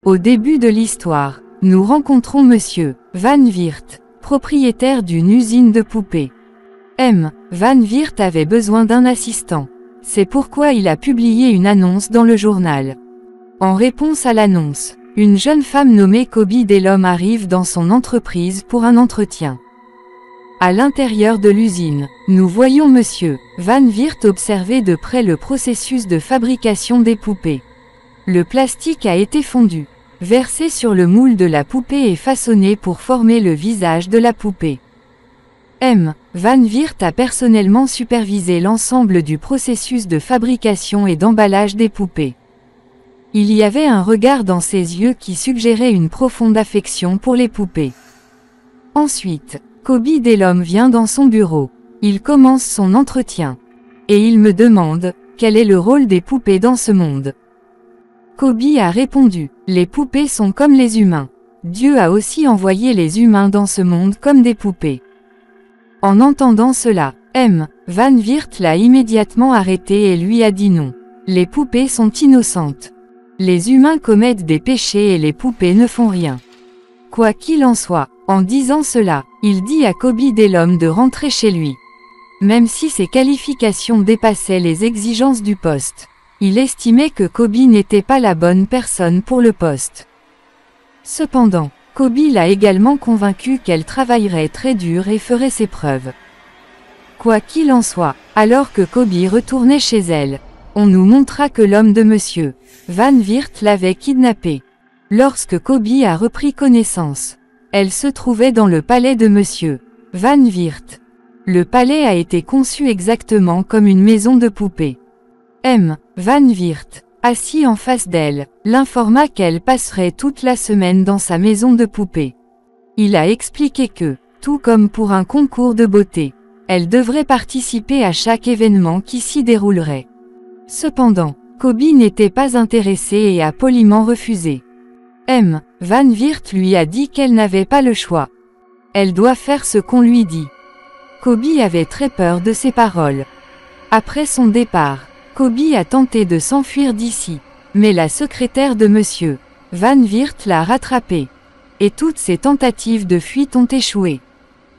Au début de l'histoire, nous rencontrons Monsieur Van Weert, propriétaire d'une usine de poupées. M. Van Weert avait besoin d'un assistant. C'est pourquoi il a publié une annonce dans le journal. En réponse à l'annonce, une jeune femme nommée Koby Delhomme arrive dans son entreprise pour un entretien. À l'intérieur de l'usine, nous voyons Monsieur Van Weert observer de près le processus de fabrication des poupées. Le plastique a été fondu, versé sur le moule de la poupée et façonné pour former le visage de la poupée. M. Van Weert a personnellement supervisé l'ensemble du processus de fabrication et d'emballage des poupées. Il y avait un regard dans ses yeux qui suggérait une profonde affection pour les poupées. Ensuite, Koby Delhomme vient dans son bureau. Il commence son entretien. Et il me demande, quel est le rôle des poupées dans ce monde? Koby a répondu, les poupées sont comme les humains. Dieu a aussi envoyé les humains dans ce monde comme des poupées. En entendant cela, M. Van Weert l'a immédiatement arrêté et lui a dit non. Les poupées sont innocentes. Les humains commettent des péchés et les poupées ne font rien. Quoi qu'il en soit, en disant cela, il dit à Koby Delhomme de rentrer chez lui. Même si ses qualifications dépassaient les exigences du poste, il estimait que Koby n'était pas la bonne personne pour le poste. Cependant, Koby l'a également convaincu qu'elle travaillerait très dur et ferait ses preuves. Quoi qu'il en soit, alors que Koby retournait chez elle, on nous montra que l'homme de Monsieur Van Weert l'avait kidnappée. Lorsque Koby a repris connaissance, elle se trouvait dans le palais de Monsieur Van Weert. Le palais a été conçu exactement comme une maison de poupées. M. Van Weert, assis en face d'elle, l'informa qu'elle passerait toute la semaine dans sa maison de poupées. Il a expliqué que, tout comme pour un concours de beauté, elle devrait participer à chaque événement qui s'y déroulerait. Cependant, Koby n'était pas intéressée et a poliment refusé. M. Van Weert lui a dit qu'elle n'avait pas le choix. Elle doit faire ce qu'on lui dit. Koby avait très peur de ces paroles. Après son départ, Koby a tenté de s'enfuir d'ici, mais la secrétaire de Monsieur Van Weert l'a rattrapée. Et toutes ses tentatives de fuite ont échoué.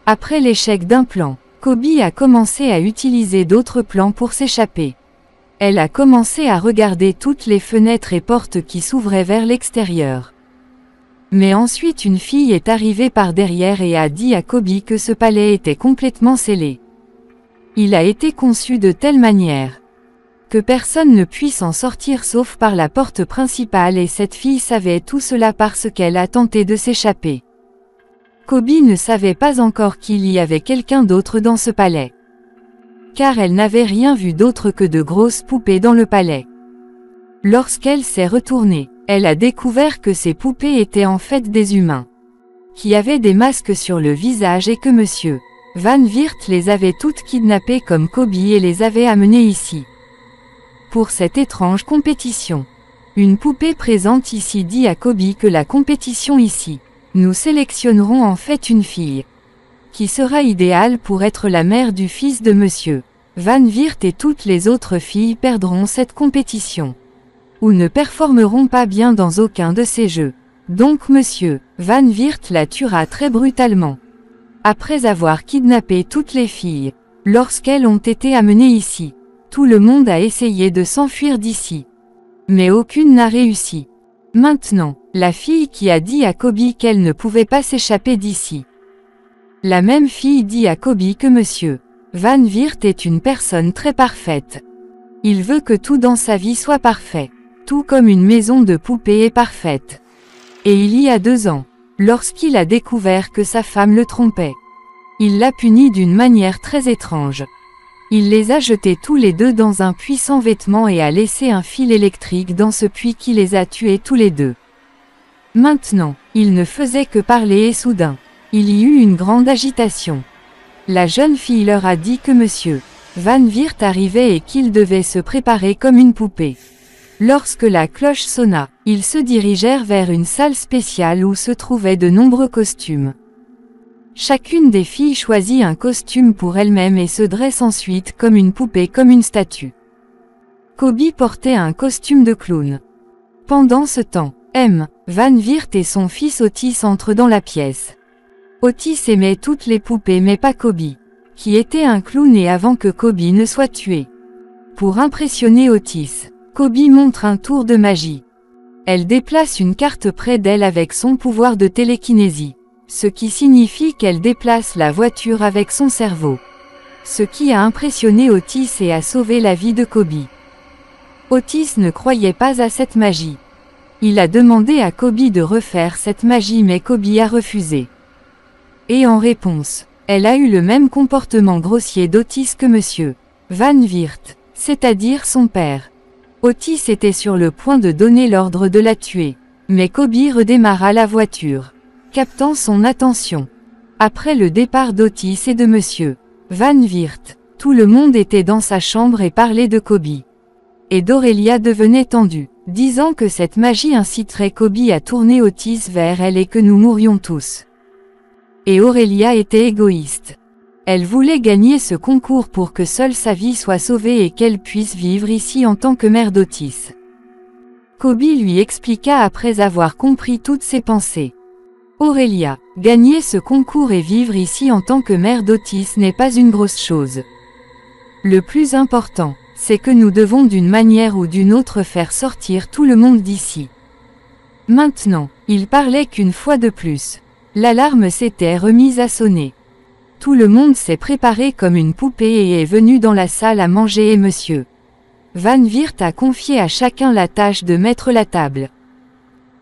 Après l'échec d'un plan, Koby a commencé à utiliser d'autres plans pour s'échapper. Elle a commencé à regarder toutes les fenêtres et portes qui s'ouvraient vers l'extérieur. Mais ensuite une fille est arrivée par derrière et a dit à Koby que ce palais était complètement scellé. Il a été conçu de telle manière que personne ne puisse en sortir sauf par la porte principale et cette fille savait tout cela parce qu'elle a tenté de s'échapper. Koby ne savait pas encore qu'il y avait quelqu'un d'autre dans ce palais. Car elle n'avait rien vu d'autre que de grosses poupées dans le palais. Lorsqu'elle s'est retournée, elle a découvert que ces poupées étaient en fait des humains, qui avaient des masques sur le visage et que Monsieur Van Weert les avait toutes kidnappées comme Koby et les avait amenées ici. Pour cette étrange compétition. Une poupée présente ici dit à Koby que la compétition ici, nous sélectionnerons en fait une fille, qui sera idéale pour être la mère du fils de Monsieur Van Weert et toutes les autres filles perdront cette compétition. Ou ne performeront pas bien dans aucun de ces jeux. Donc Monsieur Van Weert la tuera très brutalement. Après avoir kidnappé toutes les filles, lorsqu'elles ont été amenées ici, tout le monde a essayé de s'enfuir d'ici. Mais aucune n'a réussi. Maintenant, la fille qui a dit à Koby qu'elle ne pouvait pas s'échapper d'ici. La même fille dit à Koby que Monsieur Van Weert est une personne très parfaite. Il veut que tout dans sa vie soit parfait, tout comme une maison de poupées est parfaite. Et il y a 2 ans, lorsqu'il a découvert que sa femme le trompait, il l'a puni d'une manière très étrange. Il les a jetés tous les deux dans un puits sans vêtements et a laissé un fil électrique dans ce puits qui les a tués tous les deux. Maintenant, il ne faisait que parler et soudain, il y eut une grande agitation. La jeune fille leur a dit que Monsieur Van Weert arrivait et qu'ils devaient se préparer comme une poupée. Lorsque la cloche sonna, ils se dirigèrent vers une salle spéciale où se trouvaient de nombreux costumes. Chacune des filles choisit un costume pour elle-même et se dresse ensuite comme une poupée comme une statue. Koby portait un costume de clown. Pendant ce temps, M. Van Virt et son fils Otis entrent dans la pièce. Otis aimait toutes les poupées mais pas Kobe, qui était un clown et avant que Kobe ne soit tué. Pour impressionner Otis, Kobe montre un tour de magie. Elle déplace une carte près d'elle avec son pouvoir de télékinésie, ce qui signifie qu'elle déplace la voiture avec son cerveau. Ce qui a impressionné Otis et a sauvé la vie de Kobe. Otis ne croyait pas à cette magie. Il a demandé à Kobe de refaire cette magie mais Kobe a refusé. Et en réponse, elle a eu le même comportement grossier d'Otis que Monsieur Van Virt, c'est-à-dire son père. Otis était sur le point de donner l'ordre de la tuer, mais Kobe redémarra la voiture, captant son attention. Après le départ d'Otis et de Monsieur Van Virt, tout le monde était dans sa chambre et parlait de Kobe. Et d'Aurélia devenait tendue, disant que cette magie inciterait Kobe à tourner Otis vers elle et que nous mourions tous. Et Aurélia était égoïste. Elle voulait gagner ce concours pour que seule sa vie soit sauvée et qu'elle puisse vivre ici en tant que mère d'Otis. Kobe lui expliqua après avoir compris toutes ses pensées. Aurélia, gagner ce concours et vivre ici en tant que mère d'Otis n'est pas une grosse chose. Le plus important, c'est que nous devons d'une manière ou d'une autre faire sortir tout le monde d'ici. Maintenant, il parlait qu'une fois de plus. L'alarme s'était remise à sonner. Tout le monde s'est préparé comme une poupée et est venu dans la salle à manger et Monsieur Van Virt a confié à chacun la tâche de mettre la table.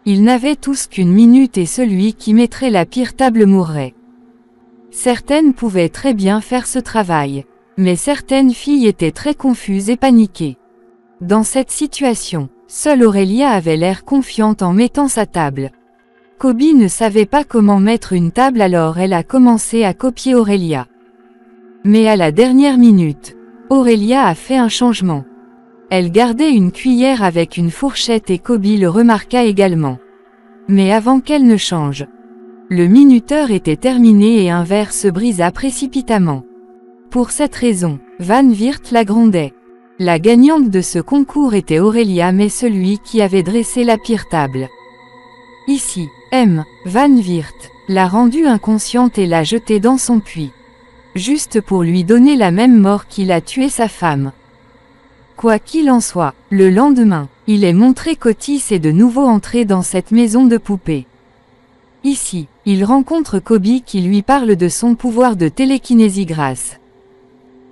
Ils n'avaient tous qu'une minute et celui qui mettrait la pire table mourrait. Certaines pouvaient très bien faire ce travail. Mais certaines filles étaient très confuses et paniquées. Dans cette situation, seule Aurélia avait l'air confiante en mettant sa table. Kobe ne savait pas comment mettre une table alors elle a commencé à copier Aurélia. Mais à la dernière minute, Aurélia a fait un changement. Elle gardait une cuillère avec une fourchette et Kobe le remarqua également. Mais avant qu'elle ne change, le minuteur était terminé et un verre se brisa précipitamment. Pour cette raison, Van Virt la grondait. La gagnante de ce concours était Aurélia mais celui qui avait dressé la pire table. Ici, M. Van Virt l'a rendue inconsciente et l'a jetée dans son puits. Juste pour lui donner la même mort qu'il a tué sa femme. Quoi qu'il en soit, le lendemain, il est montré qu'Otis est de nouveau entré dans cette maison de poupées. Ici, il rencontre Kobe qui lui parle de son pouvoir de télékinésie grâce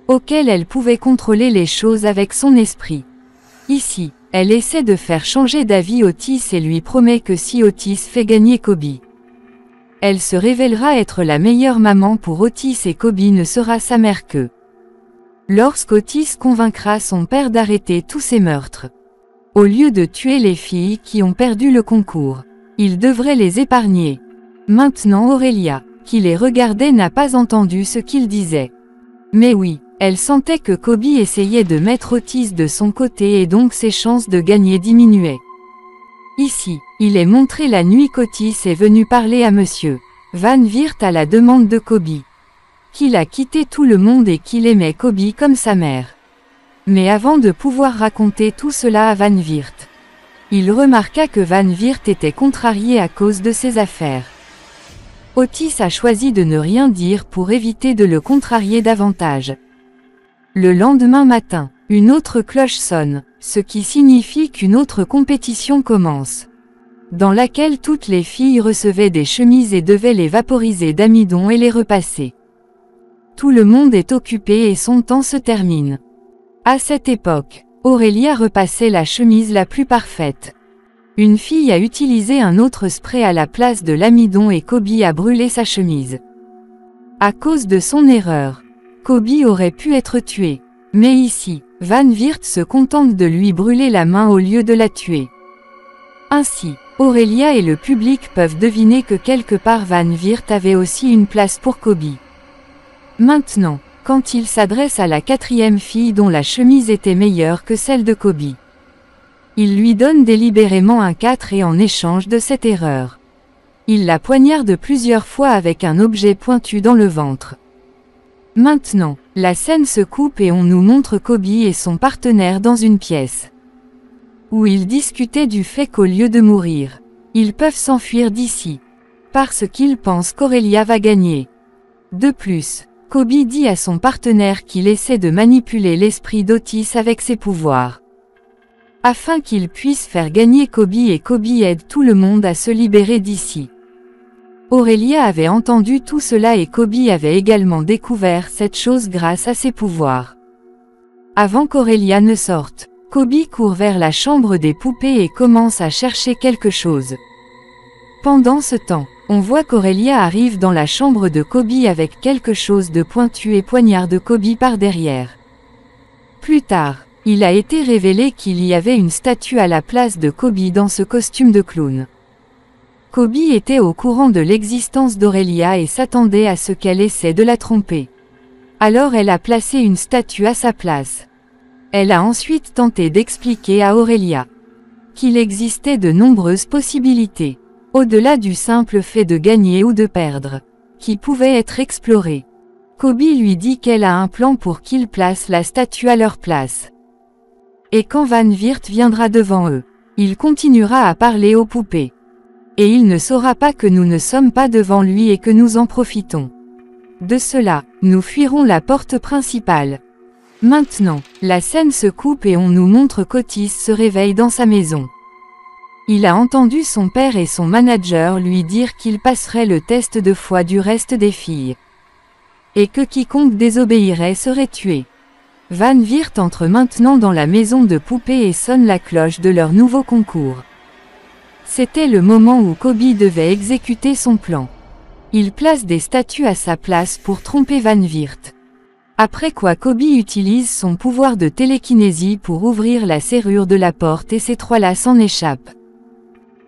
auquel elle pouvait contrôler les choses avec son esprit. Ici, elle essaie de faire changer d'avis Otis et lui promet que si Otis fait gagner Kobe, elle se révélera être la meilleure maman pour Otis et Kobe ne sera sa mère que lorsqu'Otis convaincra son père d'arrêter tous ces meurtres. Au lieu de tuer les filles qui ont perdu le concours, il devrait les épargner. Maintenant Aurélia, qui les regardait n'a pas entendu ce qu'il disait. Mais oui, elle sentait que Kobe essayait de mettre Otis de son côté et donc ses chances de gagner diminuaient. Ici, il est montré la nuit qu'Otis est venu parler à Monsieur Van Virt à la demande de Kobe. Qu'il a quitté tout le monde et qu'il aimait Kobe comme sa mère. Mais avant de pouvoir raconter tout cela à Van Virt, il remarqua que Van Virt était contrarié à cause de ses affaires. Otis a choisi de ne rien dire pour éviter de le contrarier davantage. Le lendemain matin, une autre cloche sonne, ce qui signifie qu'une autre compétition commence, dans laquelle toutes les filles recevaient des chemises et devaient les vaporiser d'amidon et les repasser. Tout le monde est occupé et son temps se termine. À cette époque, Aurélia repassait la chemise la plus parfaite. Une fille a utilisé un autre spray à la place de l'amidon et Kobe a brûlé sa chemise. À cause de son erreur, Kobe aurait pu être tué. Mais ici, Van Virt se contente de lui brûler la main au lieu de la tuer. Ainsi, Aurélia et le public peuvent deviner que quelque part Van Virt avait aussi une place pour Kobe. Maintenant, quand il s'adresse à la quatrième fille dont la chemise était meilleure que celle de Kobe, il lui donne délibérément un 4 et en échange de cette erreur, il la poignarde plusieurs fois avec un objet pointu dans le ventre. Maintenant, la scène se coupe et on nous montre Kobe et son partenaire dans une pièce où ils discutaient du fait qu'au lieu de mourir, Ils peuvent s'enfuir d'ici. Parce qu'ils pensent qu'Aurélia va gagner. De plus, Kobe dit à son partenaire qu'il essaie de manipuler l'esprit d'Otis avec ses pouvoirs. Afin qu'il puisse faire gagner Kobe et Kobe aide tout le monde à se libérer d'ici. Aurélia avait entendu tout cela et Kobe avait également découvert cette chose grâce à ses pouvoirs. Avant qu'Aurélia ne sorte, Kobe court vers la chambre des poupées et commence à chercher quelque chose. Pendant ce temps, on voit qu'Aurélia arrive dans la chambre de Kobe avec quelque chose de pointu et poignarde Kobe par derrière. Plus tard, il a été révélé qu'il y avait une statue à la place de Kobe dans ce costume de clown. Kobe était au courant de l'existence d'Aurélia et s'attendait à ce qu'elle essaie de la tromper. Alors elle a placé une statue à sa place. Elle a ensuite tenté d'expliquer à Aurélia qu'il existait de nombreuses possibilités, au-delà du simple fait de gagner ou de perdre, qui pouvaient être explorées. Kobe lui dit qu'elle a un plan pour qu'ils placent la statue à leur place. Et quand Van Virt viendra devant eux, il continuera à parler aux poupées. Et il ne saura pas que nous ne sommes pas devant lui et que nous en profitons. De cela, nous fuirons la porte principale. Maintenant, la scène se coupe et on nous montre qu'Otis se réveille dans sa maison. Il a entendu son père et son manager lui dire qu'il passerait le test de foi du reste des filles. Et que quiconque désobéirait serait tué. Van Virt entre maintenant dans la maison de poupées et sonne la cloche de leur nouveau concours. C'était le moment où Kobe devait exécuter son plan. Il place des statues à sa place pour tromper Van Virt. Après quoi Kobe utilise son pouvoir de télékinésie pour ouvrir la serrure de la porte et ces trois-là s'en échappent.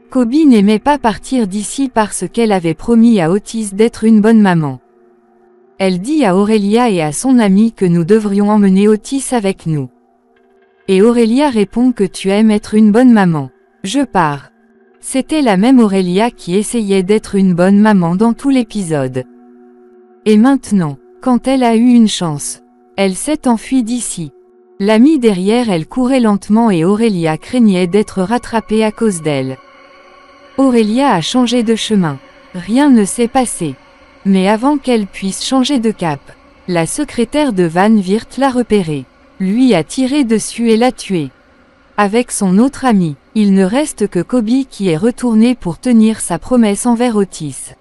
Kobe n'aimait pas partir d'ici parce qu'elle avait promis à Otis d'être une bonne maman. Elle dit à Aurélia et à son ami que nous devrions emmener Otis avec nous. Et Aurélia répond que tu aimes être une bonne maman. Je pars. C'était la même Aurélia qui essayait d'être une bonne maman dans tout l'épisode. Et maintenant, quand elle a eu une chance, elle s'est enfuie d'ici. L'amie derrière elle courait lentement et Aurélia craignait d'être rattrapée à cause d'elle. Aurélia a changé de chemin. Rien ne s'est passé. Mais avant qu'elle puisse changer de cap, la secrétaire de Van Virt l'a repérée, lui a tiré dessus et l'a tuée. Avec son autre ami, il ne reste que Kobe qui est retourné pour tenir sa promesse envers Otis.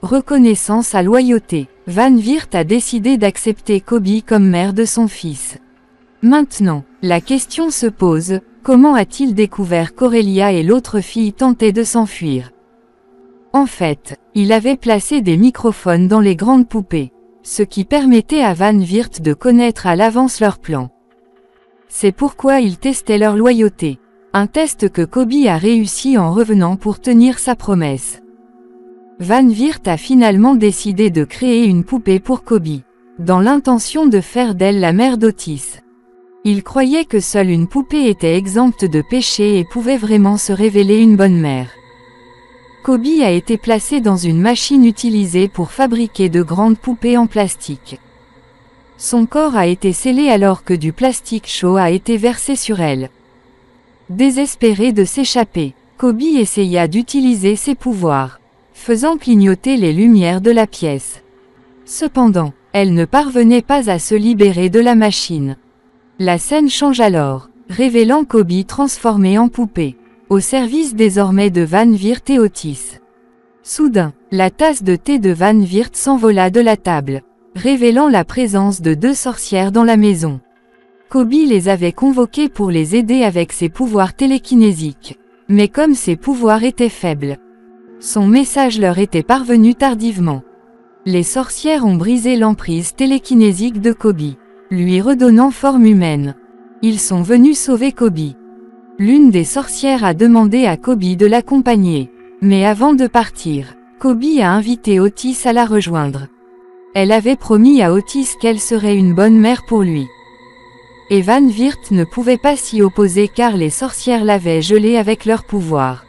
Reconnaissant sa loyauté, Van Virt a décidé d'accepter Kobe comme mère de son fils. Maintenant, la question se pose, comment a-t-il découvert qu'Aurélia et l'autre fille tentaient de s'enfuir? En fait, il avait placé des microphones dans les grandes poupées, ce qui permettait à Van Virt de connaître à l'avance leur plan. C'est pourquoi il testait leur loyauté, un test que Kobe a réussi en revenant pour tenir sa promesse. Van Virt a finalement décidé de créer une poupée pour Kobe, dans l'intention de faire d'elle la mère d'Otis. Il croyait que seule une poupée était exempte de péché et pouvait vraiment se révéler une bonne mère. Kobe a été placée dans une machine utilisée pour fabriquer de grandes poupées en plastique. Son corps a été scellé alors que du plastique chaud a été versé sur elle. Désespéré de s'échapper, Kobe essaya d'utiliser ses pouvoirs, faisant clignoter les lumières de la pièce. Cependant, elle ne parvenait pas à se libérer de la machine. La scène change alors, révélant Kobe transformé en poupée, au service désormais de Van Virt et Otis. Soudain, la tasse de thé de Van Virt s'envola de la table, révélant la présence de deux sorcières dans la maison. Kobe les avait convoquées pour les aider avec ses pouvoirs télékinésiques. Mais comme ses pouvoirs étaient faibles, son message leur était parvenu tardivement. Les sorcières ont brisé l'emprise télékinésique de Kobe, lui redonnant forme humaine. Ils sont venus sauver Kobe. L'une des sorcières a demandé à Kobe de l'accompagner. Mais avant de partir, Kobe a invité Otis à la rejoindre. Elle avait promis à Otis qu'elle serait une bonne mère pour lui. Et Van Virt ne pouvait pas s'y opposer car les sorcières l'avaient gelé avec leur pouvoir.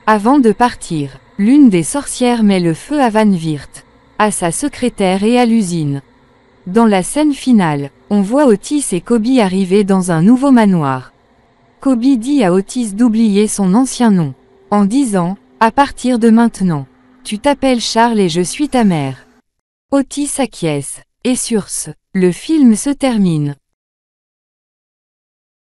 Avant de partir, l'une des sorcières met le feu à Van Virt, à sa secrétaire et à l'usine. Dans la scène finale, on voit Otis et Kobe arriver dans un nouveau manoir. Kobe dit à Otis d'oublier son ancien nom. en disant « À partir de maintenant, tu t'appelles Charles et je suis ta mère ». Otis acquiesce, et sur ce, le film se termine.